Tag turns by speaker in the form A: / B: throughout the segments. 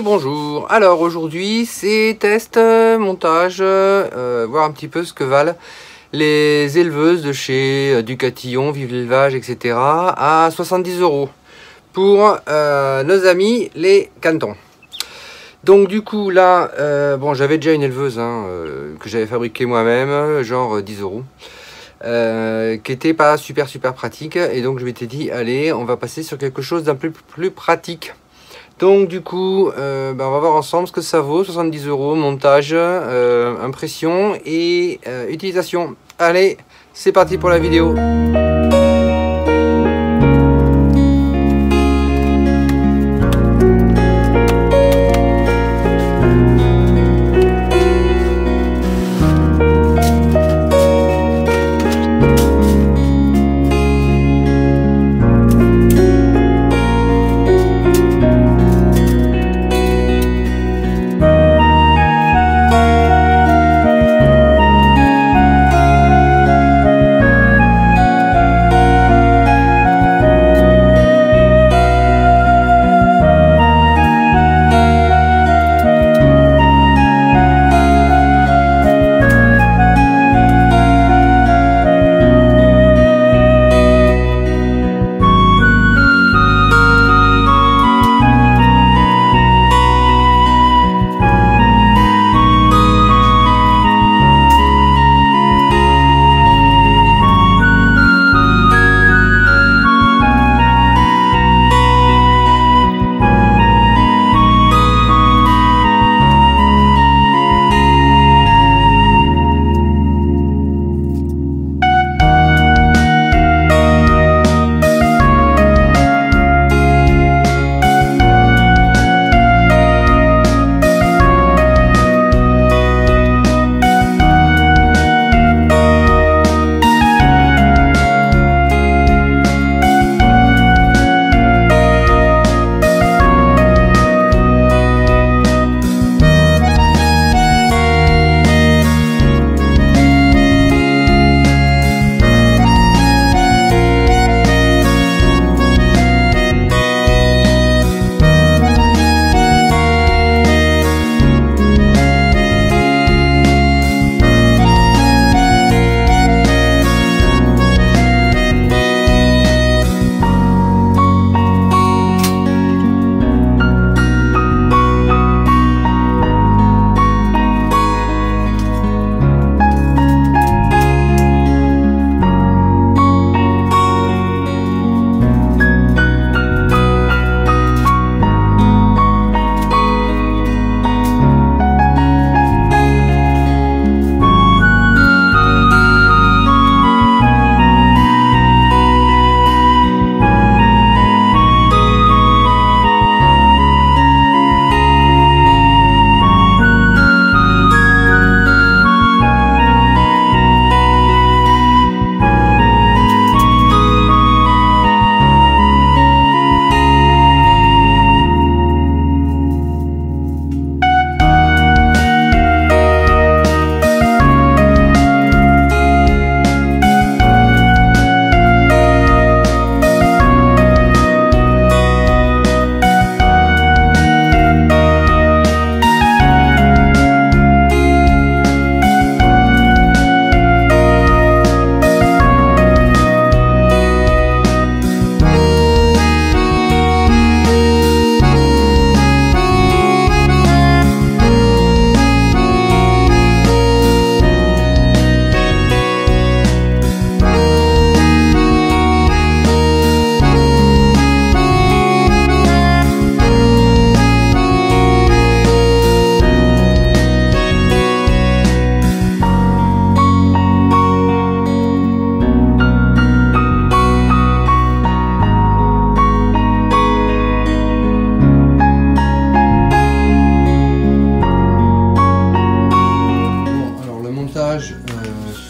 A: bonjour. Alors aujourd'hui c'est test, montage, voir un petit peu ce que valent les éleveuses de chez Ducatillon, Vive l'élevage, etc. à 70 € pour nos amis les cantons. Donc du coup là, bon, j'avais déjà une éleveuse que j'avais fabriquée moi-même, genre 10 €, qui était pas super pratique, et donc je m'étais dit allez, on va passer sur quelque chose d'un peu plus pratique. Donc du coup, on va voir ensemble ce que ça vaut, 70 €, montage, impression et utilisation. Allez, c'est parti pour la vidéo.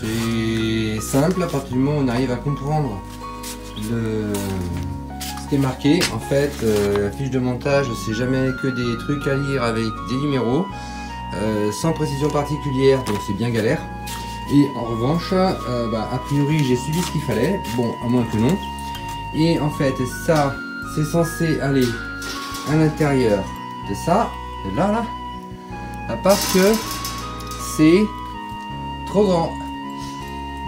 A: C'est simple à partir du moment où on arrive à comprendre ce qui est marqué. En fait, la fiche de montage, c'est jamais que des trucs à lire avec des numéros, sans précision particulière, donc c'est bien galère. Et en revanche, a priori j'ai suivi ce qu'il fallait, bon, à moins que non. Et en fait, ça, c'est censé aller à l'intérieur de ça, là, à part que c'est trop grand.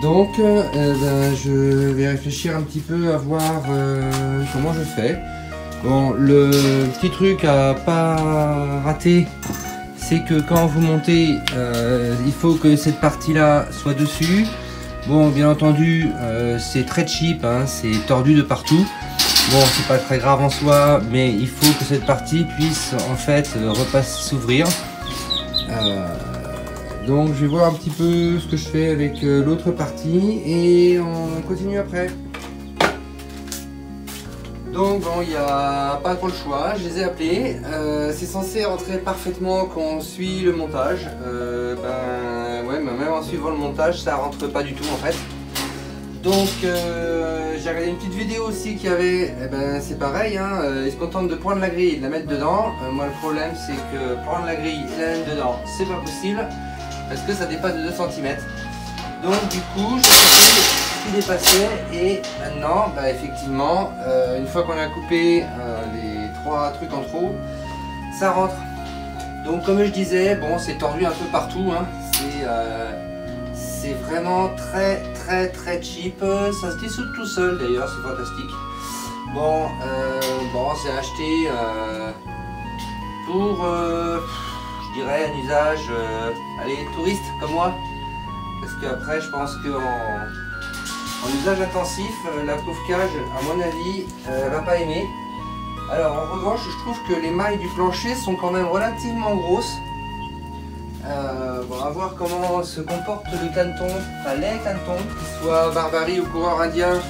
A: Donc je vais réfléchir un petit peu à voir comment je fais. Bon, le petit truc à pas rater, c'est que quand vous montez, il faut que cette partie là soit dessus. Bon, bien entendu, c'est très cheap, hein, c'est tordu de partout. Bon, c'est pas très grave en soi, mais il faut que cette partie puisse en fait s'ouvrir. Donc je vais voir un petit peu ce que je fais avec l'autre partie et on continue après. Donc bon, il n'y a pas trop le choix, je les ai appelés. C'est censé rentrer parfaitement quand on suit le montage. Ouais, mais même en suivant le montage, ça rentre pas du tout en fait. Donc j'ai regardé une petite vidéo aussi qui avait, c'est pareil, hein, ils se contentent de prendre la grille et de la mettre dedans. Moi le problème c'est que prendre la grille et la mettre dedans, c'est pas possible parce que ça dépasse de 2 cm. Donc du coup, j'ai coupé ce qui dépassait et maintenant, effectivement, une fois qu'on a coupé les 3 trucs en trop, ça rentre. Donc comme je disais, bon, c'est tordu un peu partout, hein. C'est vraiment très cheap. Ça se dissout tout seul d'ailleurs, c'est fantastique. Bon, c'est acheté pour, je dirais, un usage, allez, touriste comme moi. Parce qu'après, je pense qu'en usage intensif, la pauvre cage, à mon avis, va pas aimer. Alors en revanche, je trouve que les mailles du plancher sont quand même relativement grosses. Bon, à voir comment se comporte le caneton, enfin les canetons, qu'ils soient barbarie ou coureur indien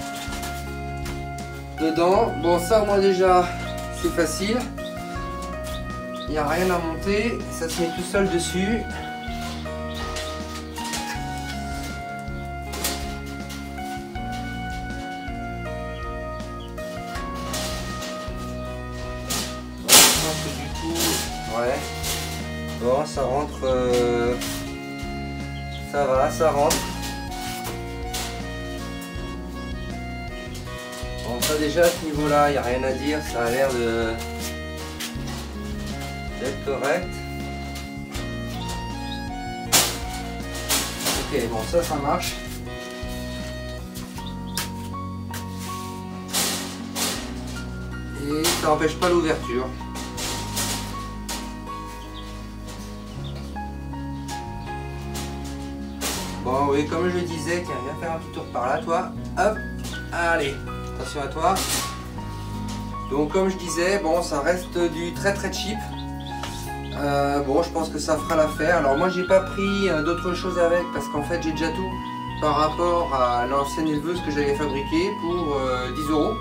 A: dedans. Bon, ça au moins déjà, c'est facile. Il n'y a rien à monter, ça se met tout seul dessus. Ouais, bon, ça rentre, ça va, ça rentre. Bon, ça déjà à ce niveau-là, il n'y a rien à dire, ça a l'air d'être correct. Ok, bon, ça marche. Et ça n'empêche pas l'ouverture. Bon, oui, comme je le disais, tiens, viens faire un petit tour par là, toi. Hop, allez, attention à toi. Donc, comme je disais, bon, ça reste du très cheap. Bon, je pense que ça fera l'affaire. Alors, moi, j'ai pas pris d'autres choses avec parce qu'en fait, j'ai déjà tout par rapport à l'ancienne éleveuse que j'avais fabriquée pour 10 €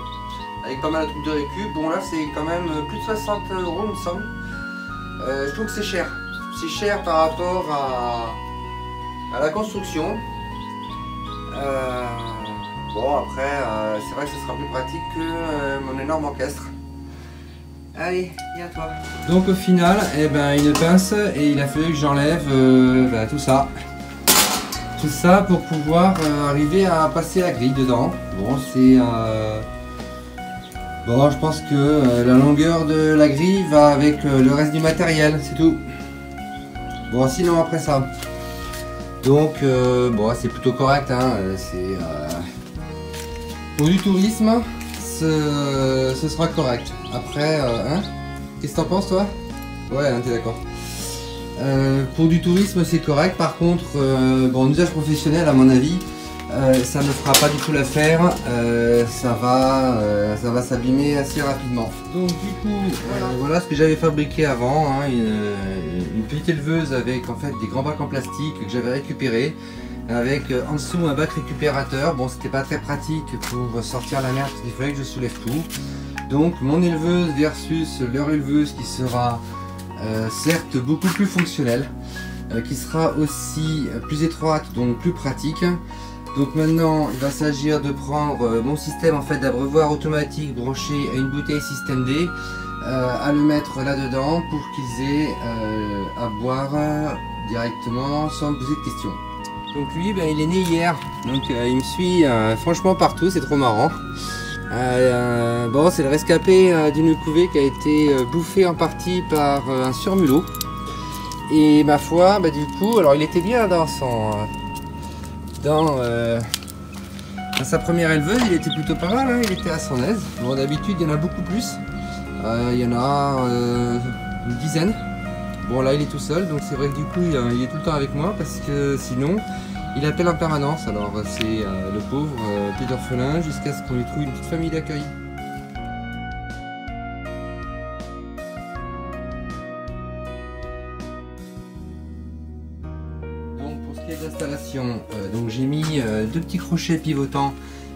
A: avec pas mal de trucs de récup. Bon, là, c'est quand même plus de 60 €, il me semble. Je trouve que c'est cher. C'est cher par rapport à la construction. Bon, après, c'est vrai que ce sera plus pratique que mon énorme orchestre. Allez, viens toi. Donc au final, une pince et il a fallu que j'enlève tout ça. Tout ça pour pouvoir arriver à passer la grille dedans. Bon, c'est... Bon, je pense que la longueur de la grille va avec le reste du matériel, c'est tout. Bon, sinon après ça. Donc, bon, c'est plutôt correct, hein. C'est pour du tourisme, ce sera correct. Après, hein, qu'est-ce que t'en penses, toi? Ouais, hein, t'es d'accord. Pour du tourisme, c'est correct. Par contre, bon, en usage professionnel, à mon avis, ça ne fera pas du tout l'affaire. Ça va s'abîmer assez rapidement. Donc, du coup, voilà ce que j'avais fabriqué avant, hein, une petite éleveuse avec en fait des grands bacs en plastique que j'avais récupéré, avec en dessous un bac récupérateur. Bon, c'était pas très pratique pour sortir la merde parce qu'il fallait que je soulève tout. Donc mon éleveuse versus leur éleveuse qui sera certes beaucoup plus fonctionnelle, qui sera aussi plus étroite, donc plus pratique. Donc maintenant il va s'agir de prendre mon système en fait d'abreuvoir automatique branché à une bouteille système D, à le mettre là dedans pour qu'ils aient à boire directement sans me poser de questions. Donc lui il est né hier, donc il me suit franchement partout, c'est trop marrant. Bon, c'est le rescapé d'une couvée qui a été bouffée en partie par un surmulot. Et ma foi, bah, du coup, alors il était bien dans sa première éleveuse, il était plutôt pas mal, hein, il était à son aise. Bon, d'habitude, il y en a beaucoup plus. Il y en a une dizaine. Bon, là, il est tout seul, donc c'est vrai que du coup, il est tout le temps avec moi parce que sinon, il appelle en permanence. Alors, c'est le pauvre petit orphelin jusqu'à ce qu'on lui trouve une petite famille d'accueil. D'installation, donc j'ai mis deux petits crochets pivotants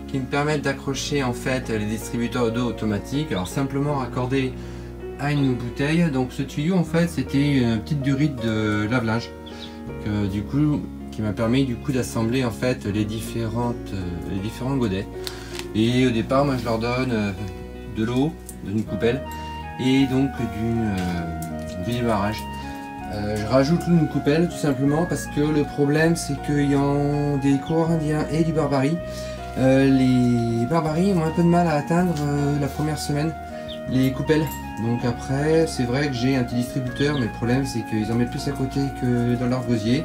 A: qui me permettent d'accrocher en fait les distributeurs d'eau automatiques, alors simplement raccordés à une bouteille. Donc ce tuyau en fait c'était une petite durite de lave-linge du coup qui m'a permis du coup d'assembler en fait les différents godets. Et au départ moi je leur donne de l'eau d'une coupelle et donc du démarrage. Je rajoute une coupelle tout simplement parce que le problème c'est qu'il y a des coureurs indiens et du barbarie. Les barbaries ont un peu de mal à atteindre la première semaine les coupelles. Donc après c'est vrai que j'ai un petit distributeur, mais le problème c'est qu'ils en mettent plus à côté que dans leur gosier.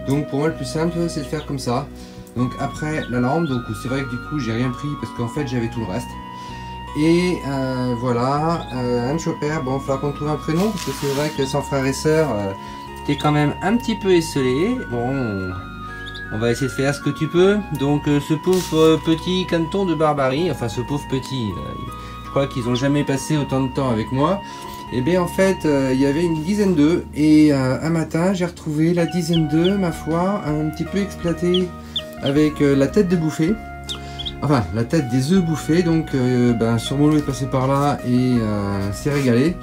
A: Donc pour moi le plus simple c'est de faire comme ça. Donc après la lampe, donc c'est vrai que du coup j'ai rien pris parce qu'en fait j'avais tout le reste. Et voilà, Anne Chopper, bon il faudra qu'on trouve un prénom parce que c'est vrai que sans frère et sœur, t'es quand même un petit peu esselé. Bon, on va essayer de faire ce que tu peux. Donc ce pauvre petit canton de barbarie, enfin ce pauvre petit, je crois qu'ils ont jamais passé autant de temps avec moi. Et bien en fait, il y avait une dizaine d'œufs et un matin j'ai retrouvé la dizaine d'œufs, ma foi, un petit peu exploité avec la tête de bouffée. Enfin, la tête des œufs bouffés, donc Surmulot est passé par là et s'est régalé.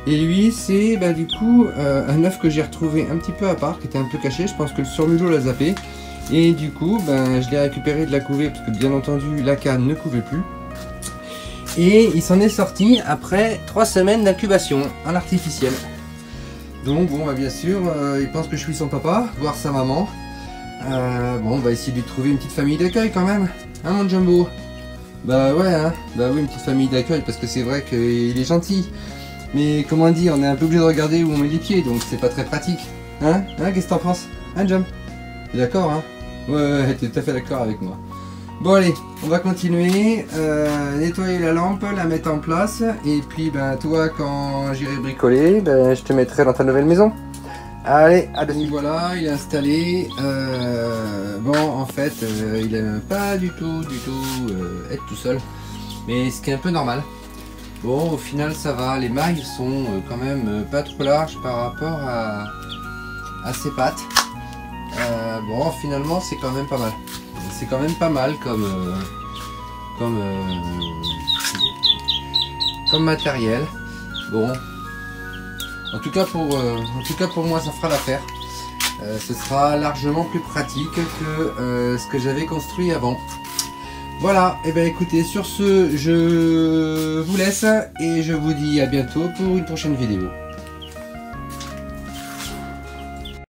A: Et lui, c'est du coup un œuf que j'ai retrouvé un petit peu à part, qui était un peu caché. Je pense que le Surmulot l'a zappé. Et du coup, je l'ai récupéré de la couvée, parce que bien entendu, la canne ne couvait plus. Et il s'en est sorti après 3 semaines d'incubation en artificiel. Donc bon, bien sûr, il pense que je suis son papa, voire sa maman. Bon, on va essayer de lui trouver une petite famille d'accueil quand même. Hein mon Jumbo? Bah ouais, hein. Bah oui, une petite famille d'accueil parce que c'est vrai qu'il est gentil. Mais comment dire, on est un peu obligé de regarder où on met les pieds, donc c'est pas très pratique. Hein? Qu'est-ce que t'en penses? Hein Jump? T'es d'accord, hein? Ouais, t'es tout à fait d'accord avec moi. Bon allez, on va continuer, nettoyer la lampe, la mettre en place. Et puis toi, quand j'irai bricoler, je te mettrai dans ta nouvelle maison. Allez, à demi. Voilà, il est installé. Bon, en fait, il n'aime pas du tout être tout seul. Mais ce qui est un peu normal. Bon, au final, ça va. Les mailles sont quand même pas trop larges par rapport à ses pattes. Bon, finalement, c'est quand même pas mal. C'est quand même pas mal comme matériel. Bon. En tout cas pour moi ça fera l'affaire. Ce sera largement plus pratique que ce que j'avais construit avant. Voilà, et bien écoutez, sur ce je vous laisse et je vous dis à bientôt pour une prochaine vidéo.